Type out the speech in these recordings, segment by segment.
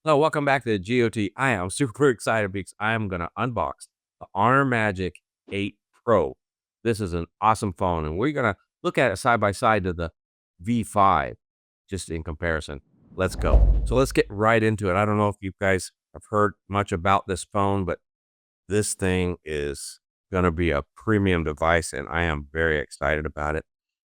Hello, welcome back to GOT. I am super excited because I am going to unbox the Honor Magic 8 Pro. This is an awesome phone, and we're going to look at it side by side to the V5, just in comparison. Let's go. So let's get right into it. I don't know if you guys have heard much about this phone, but this thing is going to be a premium device, and I am very excited about it.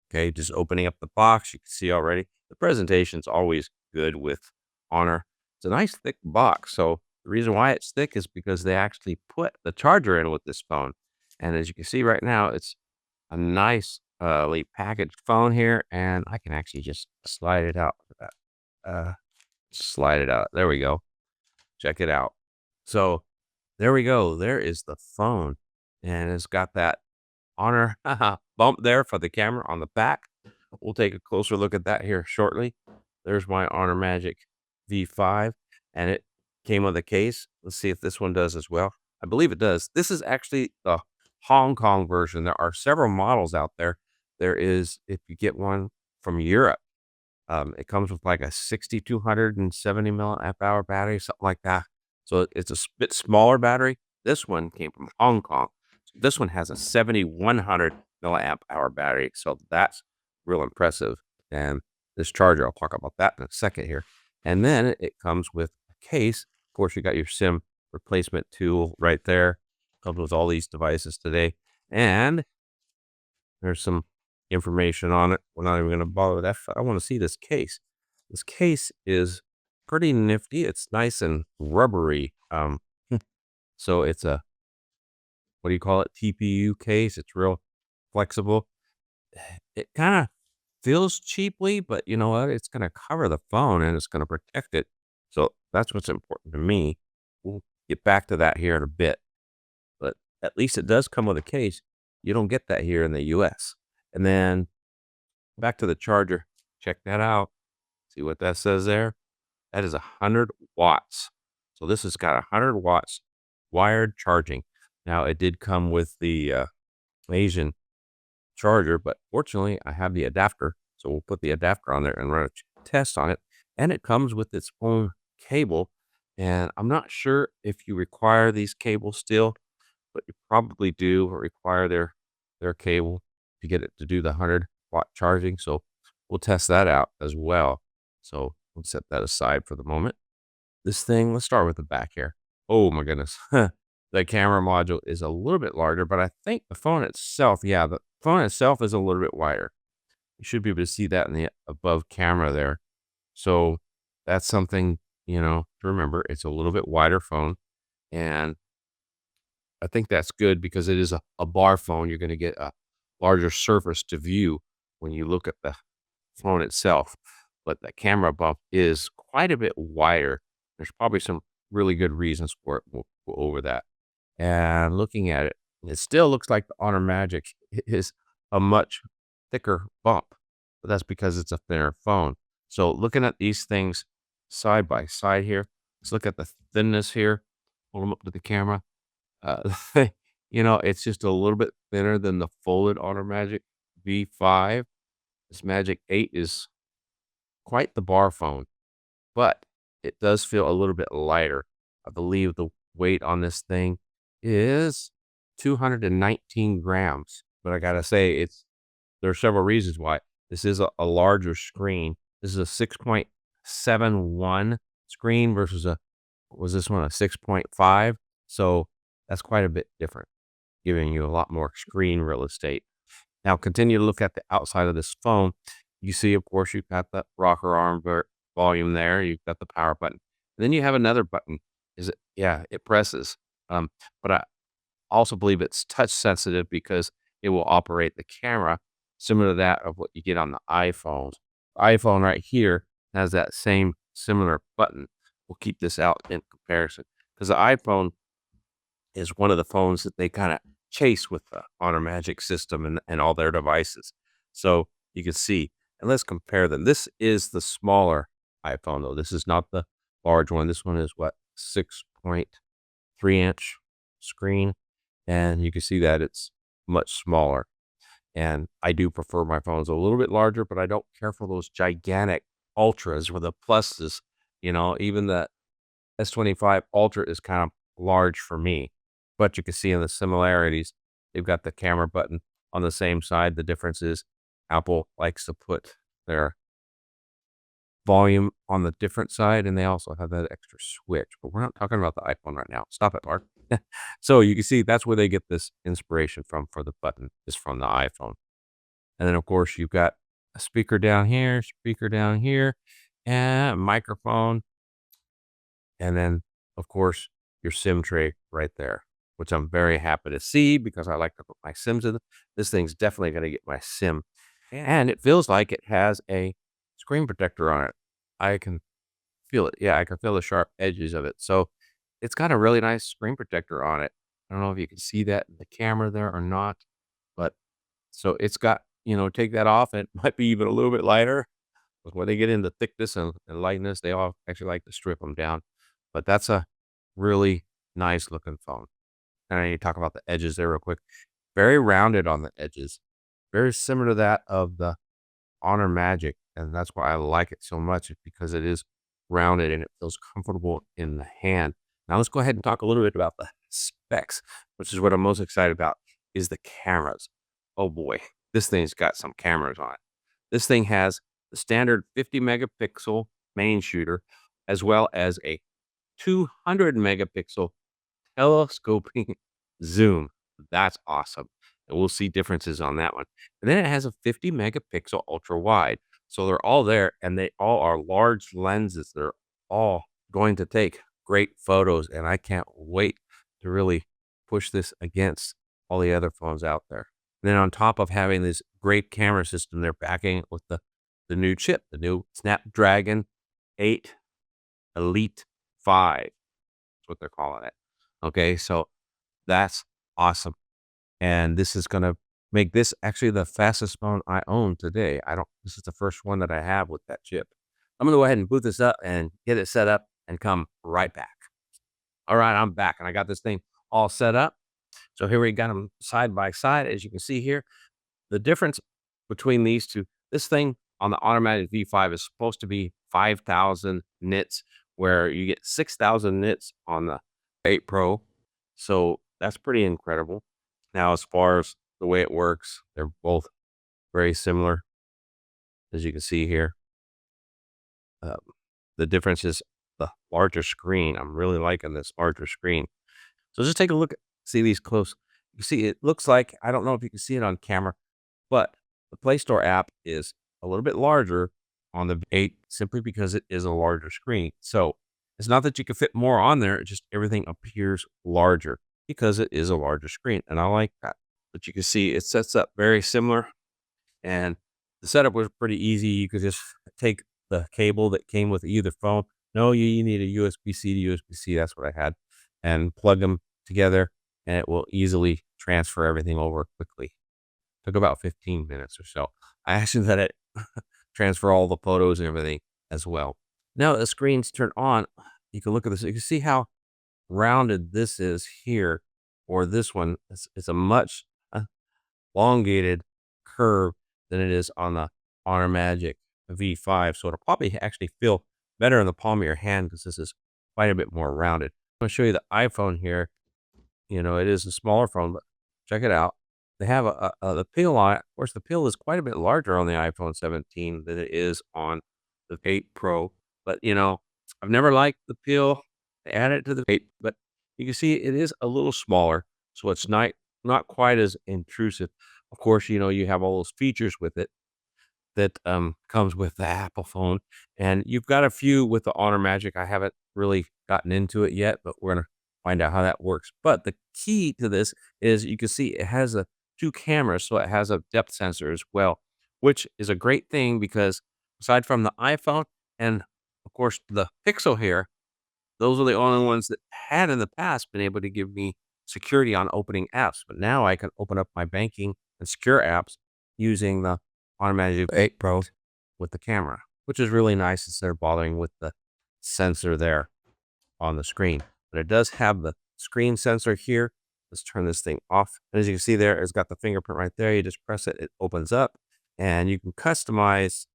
Okay, just opening up the box, you can see already the presentation's always good with Honor. It's a nice thick box. So the reason why it's thick is because they actually put the charger in with this phone. And as you can see right now, it's a nicely packaged phone here, and I can actually just slide it out. Slide it out. There we go. Check it out. So there we go. There is the phone, and it's got that Honor bump there for the camera on the back. We'll take a closer look at that here shortly. There's my Honor Magic V5, and it came with a case. Let's see if this one does as well. I believe it does. This is actually the Hong Kong version. There are several models out there. There is, if you get one from Europe, it comes with like a 6,270 milliamp hour battery, something like that. So it's a bit smaller battery. This one came from Hong Kong. This one has a 7,100 milliamp hour battery. So that's real impressive. And this charger, I'll talk about that in a second here. And then it comes with a case. Of course, you got your SIM replacement tool right there. Comes with all these devices today. And there's some information on it. We're not even going to bother with that. I want to see this case. This case is pretty nifty. It's nice and rubbery. So it's a, what do you call it? TPU case. It's real flexible. It kind of feels cheaply, but you know what? It's going to cover the phone and it's going to protect it. So that's what's important to me. We'll get back to that here in a bit. But at least it does come with a case. You don't get that here in the US. And then back to the charger. Check that out. See what that says there? That is 100 watts. So this has got 100 watts wired charging. Now, it did come with the Asian charger, but fortunately, I have the adapter. So we'll put the adapter on there and run a test on it. And it comes with its own cable. And I'm not sure if you require these cables still, but you probably do require their cable to get it to do the 100-watt charging. So we'll test that out as well. So we'll set that aside for the moment. This thing, let's start with the back here. Oh my goodness. The camera module is a little bit larger, but I think the phone itself, yeah, the phone itself is a little bit wider. You should be able to see that in the above camera there. So that's something, to remember. It's a little bit wider phone. And I think that's good because it is a bar phone. You're going to get a larger surface to view when you look at the phone itself. But the camera bump is quite a bit wider. There's probably some really good reasons for it. We'll go over that. And looking at it, it still looks like the Honor Magic is a much thicker bump, but that's because it's a thinner phone. So looking at these things side by side here, let's look at the thinness here. Hold them up to the camera. Uh, it's just a little bit thinner than the folded Honor Magic V5. This Magic 8 is quite the bar phone, but it does feel a little bit lighter. I believe the weight on this thing is 219 grams. But I gotta say, there are several reasons why. This is a larger screen. This is a 6.71 screen versus was this one a 6.5? So that's quite a bit different, giving you a lot more screen real estate. Now, continue to look at the outside of this phone. You see, of course, you've got the rocker arm volume there. You've got the power button. And then you have another button. Yeah, it presses. But I also believe it's touch sensitive because it will operate the camera similar to that of what you get on the iPhones. The iPhone right here has that same similar button. We'll keep this out in comparison because the iPhone is one of the phones that they kind of chase with the Honor Magic system and all their devices. So you can see, and let's compare them. This is the smaller iPhone, though. This is not the large one. This one is what, 6.3-inch screen, and you can see that it's much smaller. And I do prefer my phones a little bit larger, but I don't care for those gigantic ultras or the pluses. Even the S25 Ultra is kind of large for me, but you can see in the similarities, they've got the camera button on the same side. The difference is Apple likes to put their volume on the different side, and they also have that extra switch, but we're not talking about the iPhone right now. Stop it, Mark. So you can see that's where they get this inspiration from for the button is from the iPhone. And then, of course, you've got a speaker down here, and a microphone, and then, of course, your SIM tray right there, which I'm very happy to see because I like to put my SIMs in. This thing's definitely gonna get my SIM, and it feels like it has a screen protector on it. I can feel it. Yeah, I can feel the sharp edges of it. So, it's got a really nice screen protector on it. I don't know if you can see that in the camera there or not, but so it's got, take that off, and it might be even a little bit lighter. But when they get into thickness and lightness, they all actually like to strip them down. But that's a really nice looking phone. And I need to talk about the edges there real quick. Very rounded on the edges, very similar to that of the Honor Magic, and that's why I like it so much is because it is rounded and it feels comfortable in the hand. Now let's go ahead and talk a little bit about the specs, which is what I'm most excited about, is the cameras. Oh boy, this thing's got some cameras on it. This thing has the standard 50 megapixel main shooter, as well as a 200 megapixel telescoping zoom. That's awesome. And we'll see differences on that one. And then it has a 50 megapixel ultra wide. So they're all there and they all are large lenses. They're all going to take great photos. And I can't wait to really push this against all the other phones out there. And then on top of having this great camera system, they're backing it with the new chip, the new Snapdragon 8 Elite 5. That's what they're calling it. Okay, so that's awesome. And this is gonna make this actually the fastest phone I own today. I don't This is the first one that I have with that chip. I'm gonna go ahead and boot this up and get it set up and come right back. All right, I'm back and I got this thing all set up. So here we got them side by side. As you can see here, the difference between these two, this thing on the automatic V5 is supposed to be 5,000 nits, where you get 6,000 nits on the 8 Pro. So that's pretty incredible. Now, as far as the way it works, they're both very similar, as you can see here. Um, the difference is the larger screen. I'm really liking this larger screen. So just take a look, see these close. You see, it looks like, I don't know if you can see it on camera, but the Play Store app is a little bit larger on the 8 simply because it is a larger screen. So it's not that you can fit more on there, it's just everything appears larger because it is a larger screen. And I like that. But you can see it sets up very similar. And the setup was pretty easy. You could just take the cable that came with either phone. No, you need a USB-C to USB-C. That's what I had. And plug them together, and it will easily transfer everything over quickly. Took about 15 minutes or so. I actually let it transfer all the photos and everything as well. Now the screen's turned on. You can look at this. You can see how rounded this is here, or this one. It's a much elongated curve than it is on the Honor Magic V5. So it'll probably actually feel better in the palm of your hand because this is quite a bit more rounded. I'm going to show you the iPhone here. It is a smaller phone, but check it out. They have the peel on it. Of course, the peel is quite a bit larger on the iPhone 17 than it is on the 8 Pro. But, I've never liked the peel. They added it to the 8, but you can see it is a little smaller, so it's not quite as intrusive. Of course, you have all those features with it that comes with the Apple phone, and you've got a few with the Honor Magic. I haven't really gotten into it yet, but we're gonna find out how that works. But the key to this is you can see it has two cameras, so it has a depth sensor as well, which is a great thing because aside from the iPhone and of course the Pixel here, those are the only ones that had in the past been able to give me security on opening apps. But now I can open up my banking and secure apps using the automatic 8 Pro with the camera, which is really nice instead of bothering with the sensor there on the screen. But it does have the screen sensor here. Let's turn this thing off. And as you can see there, it's got the fingerprint right there. You just press it, it opens up, and you can customize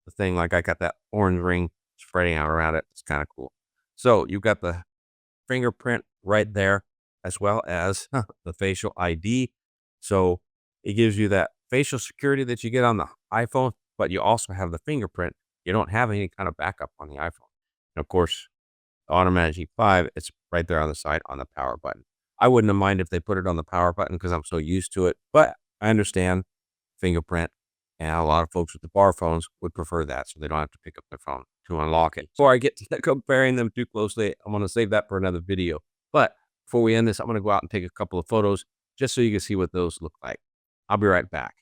the thing. Like I got that orange ring spreading out around it. It's kind of cool. So you've got the fingerprint right there, as well as the facial ID. So it gives you that facial security that you get on the iPhone, but you also have the fingerprint. You don't have any kind of backup on the iPhone. And of course, the Automatic G5, it's right there on the side on the power button. I wouldn't have minded if they put it on the power button because I'm so used to it, but I understand fingerprint, and a lot of folks with the bar phones would prefer that so they don't have to pick up their phone to unlock it. Before I get to comparing them too closely, I'm going to save that for another video. But before we end this, I'm going to go out and take a couple of photos just so you can see what those look like. I'll be right back.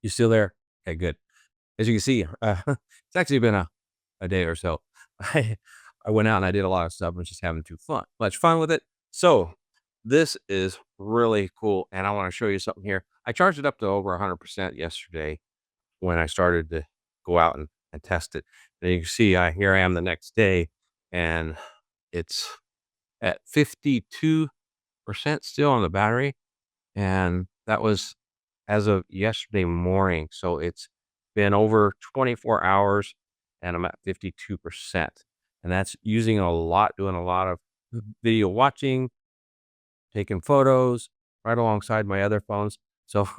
You still there? Okay, good. As you can see, it's actually been a day or so. I went out and I did a lot of stuff and was just having much fun with it. So this is really cool, and I want to show you something here. I charged it up to over 100% yesterday when I started to go out and test it. And you can see, here I am the next day, and it's at 52% still on the battery, and that was as of yesterday morning. So it's been over 24 hours, and I'm at 52%. And that's using a lot, doing a lot of video watching, taking photos right alongside my other phones. So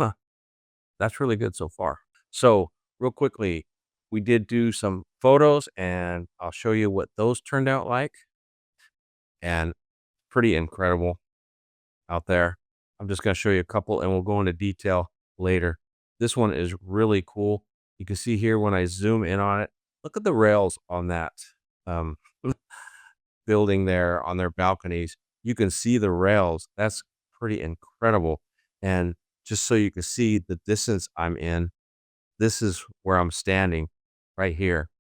that's really good so far. So real quickly, we did do some photos, and I'll show you what those turned out like. And pretty incredible out there. I'm just going to show you a couple, and we'll go into detail later. This one is really cool. You can see here when I zoom in on it, look at the rails on that um, building there on their balconies. You can see the rails. That's pretty incredible. And just so you can see the distance I'm in, this is where I'm standing right here.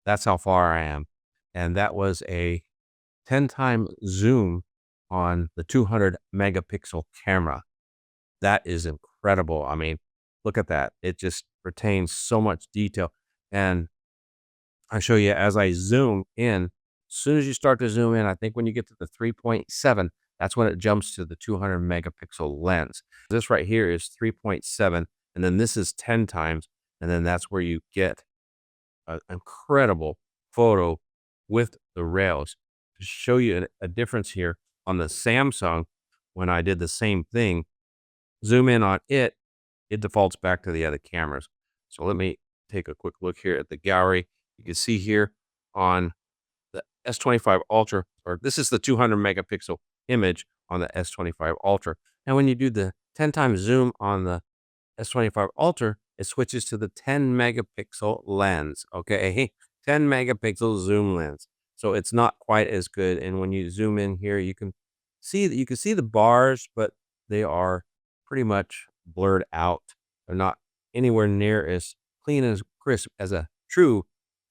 That's how far I am. And that was a 10-time zoom on the 200 megapixel camera. That is incredible. I mean, look at that. It just retains so much detail. And I show you as I zoom in, as soon as you start to zoom in, I think when you get to the 3.7, that's when it jumps to the 200 megapixel lens. This right here is 3.7, and then this is 10 times, and then that's where you get an incredible photo with the rails. To show you a difference here on the Samsung, when I did the same thing, zoom in on it, it defaults back to the other cameras. So let me take a quick look here at the gallery. You can see here on the S25 Ultra, or this is the 200 megapixel image on the S25 Ultra. And when you do the 10 times zoom on the S25 Ultra, it switches to the 10 megapixel lens. Okay, 10 megapixel zoom lens. So it's not quite as good. And when you zoom in here, you can see the bars, but they are pretty much blurred out. They're not anywhere near as clean as crisp as a true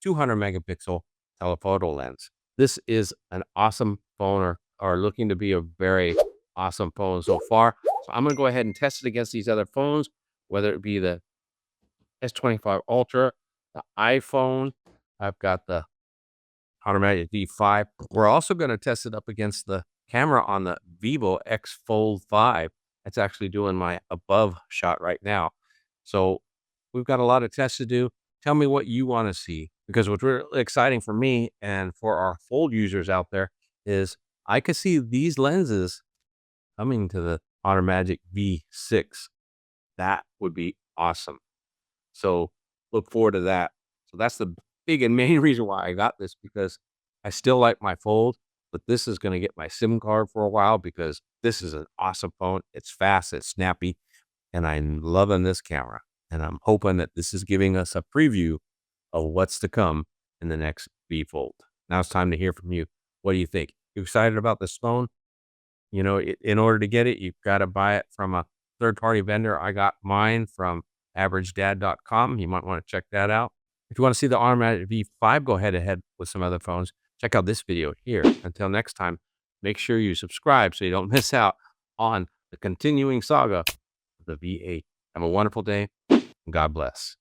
200 megapixel telephoto lens. This is an awesome phone, or looking to be a very awesome phone so far. So I'm going to go ahead and test it against these other phones, whether it be the S25 Ultra, the iPhone. I've got the Automatic V5. We're also going to test it up against the camera on the Vivo X Fold 5. That's actually doing my above shot right now. So we've got a lot of tests to do. Tell me what you want to see, because what's really exciting for me and for our Fold users out there is I could see these lenses coming to the Automatic V6. That would be awesome. So look forward to that. So that's the big and main reason why I got this, because I still like my Fold, but this is going to get my SIM card for a while because this is an awesome phone. It's fast, it's snappy, and I'm loving this camera. And I'm hoping that this is giving us a preview of what's to come in the next V Fold. Now it's time to hear from you. What do you think? You excited about this phone? You know, in order to get it, you've got to buy it from a third-party vendor. I got mine from averagedad.com. You might want to check that out. If you want to see the Automatic V5 go head-to-head with some other phones, check out this video here. Until next time, make sure you subscribe so you don't miss out on the continuing saga of the V8. Have a wonderful day, and God bless.